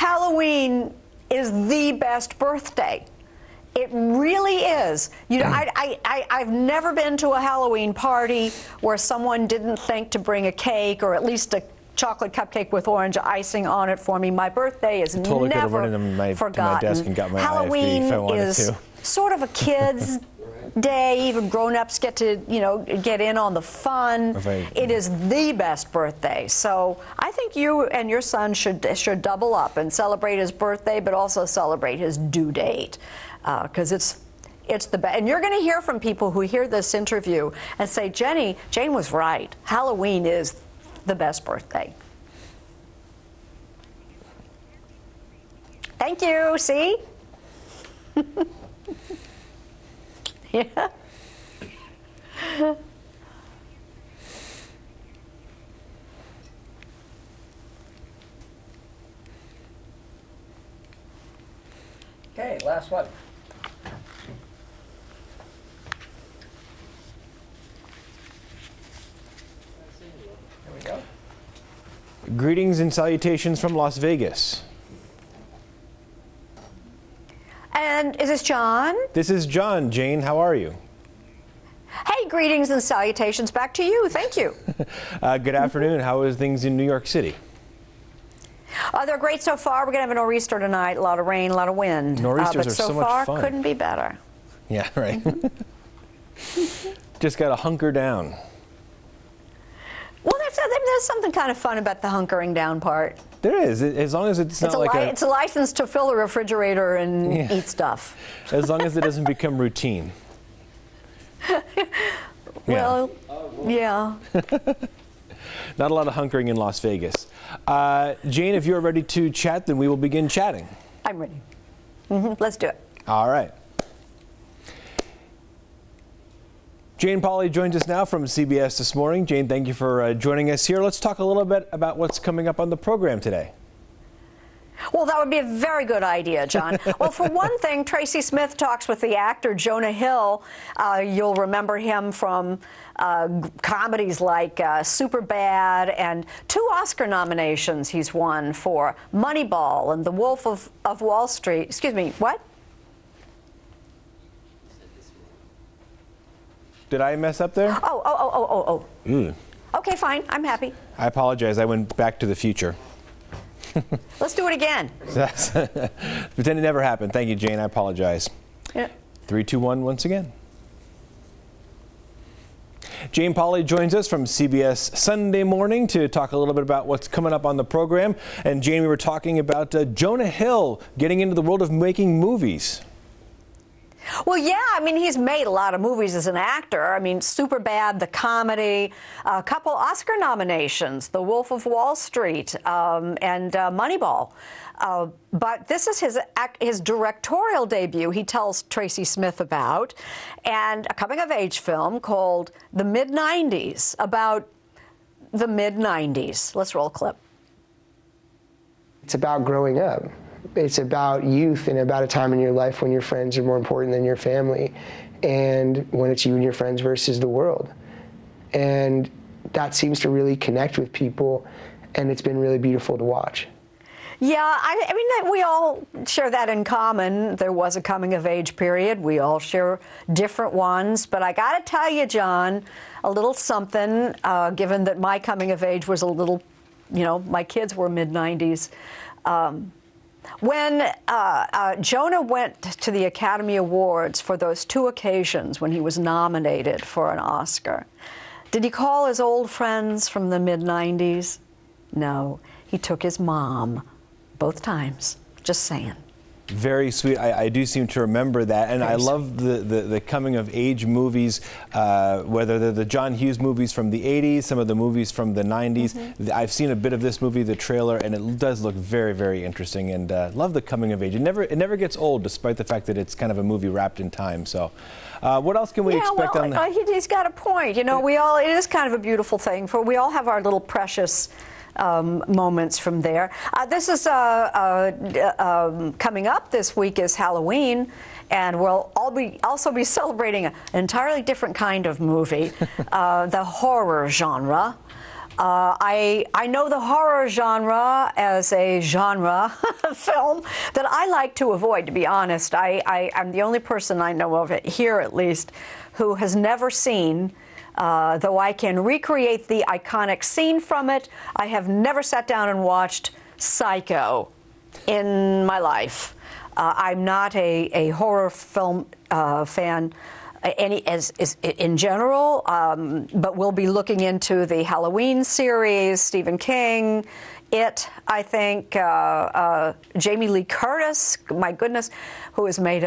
Halloween is the best birthday. It really is. You know, I've never been to a Halloween party where someone didn't think to bring a cake or at least a chocolate cupcake with orange icing on it for me. My birthday is totally never could have run into forgotten. my desk and got my Halloween IFB if I wanted is to. sort of a kid's day. Even grown-ups get to, you know, get in on the fun. It is the best birthday. So I think you and your son should double up and celebrate his birthday, but also celebrate his due date, because it's the best. And you're going to hear from people who hear this interview and say, Jane was right. Halloween is the best birthday. Thank you. See? Yeah. Okay, last one. There we go. Greetings and salutations from Las Vegas. And is this John? This is John. Jane, how are you? Hey, greetings and salutations back to you. Thank you. Good afternoon. How is things in New York City? They're great so far. We're going to have a nor'easter tonight. A lot of rain, a lot of wind. Nor'easters but are so so much far, fun. Couldn't be better. Yeah, right. Just got to hunker down. Well, there's something kind of fun about the hunkering down part. There is, as long as it's not it's a license to fill the refrigerator and eat stuff. As long as it doesn't become routine. Well, yeah. Not a lot of hunkering in Las Vegas. Jane, if you're ready to chat, then we will begin chatting. I'm ready. Let's do it. All right. Jane Pauley joins us now from CBS This Morning. Jane, thank you for joining us here. Let's talk a little bit about what's coming up on the program today. Well, that would be a very good idea, John. Well, for one thing, Tracy Smith talks with the actor Jonah Hill. You'll remember him from comedies like Superbad, and 2 Oscar nominations he's won for Moneyball and The Wolf of Wall Street. Excuse me, what? Did I mess up there? Oh. Okay, fine. I'm happy. I apologize. I went back to the future. Let's do it again. Pretend it never happened. Thank you, Jane. I apologize. Yeah. 3, 2, 1 once again. Jane Pauley joins us from CBS Sunday Morning to talk a little bit about what's coming up on the program. And Jane, we were talking about Jonah Hill getting into the world of making movies. Well, yeah, I mean, he's made a lot of movies as an actor. I mean, Superbad, the comedy, a couple Oscar nominations, The Wolf of Wall Street, and Moneyball. But this is his directorial debut, he tells Tracy Smith about, and a coming-of-age film called The Mid-90s, about the mid-90s. Let's roll a clip. It's about growing up. It's about youth and about a time in your life when your friends are more important than your family, and when it's you and your friends versus the world. And that seems to really connect with people, and it's been really beautiful to watch. Yeah, I mean, we all share that in common. There was a coming-of-age period. We all share different ones. But I got to tell you, John, a little something, given that my coming-of-age was a little, you know, my kids were mid-90s. When Jonah went to the Academy Awards for those 2 occasions when he was nominated for an Oscar, did he call his old friends from the mid-90s? No, he took his mom both times. Just saying. Very sweet. I do seem to remember that, and I love the coming-of-age movies, whether they're the John Hughes movies from the 80s, some of the movies from the 90s. I've seen a bit of this movie, the trailer, and it does look very, very interesting, and love the coming-of-age. It never gets old, despite the fact that it's kind of a movie wrapped in time. So what else can we expect on that? He's got a point. You know, it is kind of a beautiful thing. We all have our little precious moments from there. This is coming up this week is Halloween, and we'll also be celebrating an entirely different kind of movie, the horror genre. I know the horror genre as a genre film that I like to avoid, to be honest. I'm the only person I know of, it here at least, who has never seen, though I can recreate the iconic scene from it, I have never sat down and watched Psycho in my life. I'm not a horror film fan in general, but we'll be looking into the Halloween series, Stephen King, It, I think, Jamie Lee Curtis, my goodness, who has made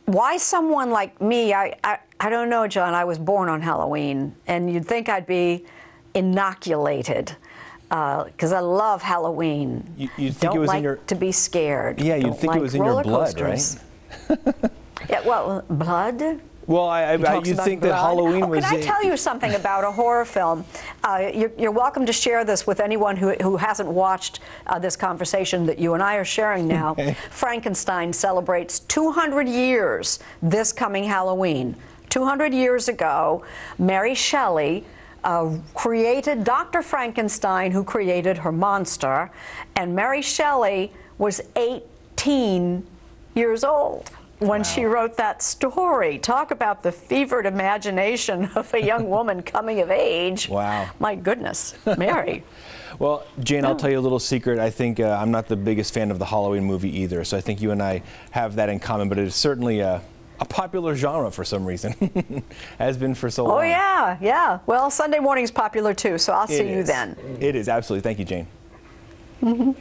why someone like me? I don't know, John. I was born on Halloween, and you'd think I'd be inoculated. Because I love Halloween. You'd think Don't it was like in your to be scared. Yeah, you'd Don't think like it was in your blood, coasters. right? Yeah, well, blood? Well, you'd think that Halloween was. Can I tell you something about a horror film? You're welcome to share this with anyone who hasn't watched this conversation that you and I are sharing now. Okay. Frankenstein celebrates 200 years this coming Halloween. 200 years ago, Mary Shelley created Dr. Frankenstein, who created her monster, and Mary Shelley was 18 years old when she wrote that story. Talk about the fevered imagination of a young woman coming of age. Wow. My goodness, Mary. Well, Jane, I'll tell you a little secret. I think I'm not the biggest fan of the Halloween movie either, so I think you and I have that in common, but it is certainly a popular genre for some reason. Has been for so long. Oh, yeah, yeah. Well, Sunday morning's popular too, so I'll see you then. It is, absolutely. Thank you, Jane.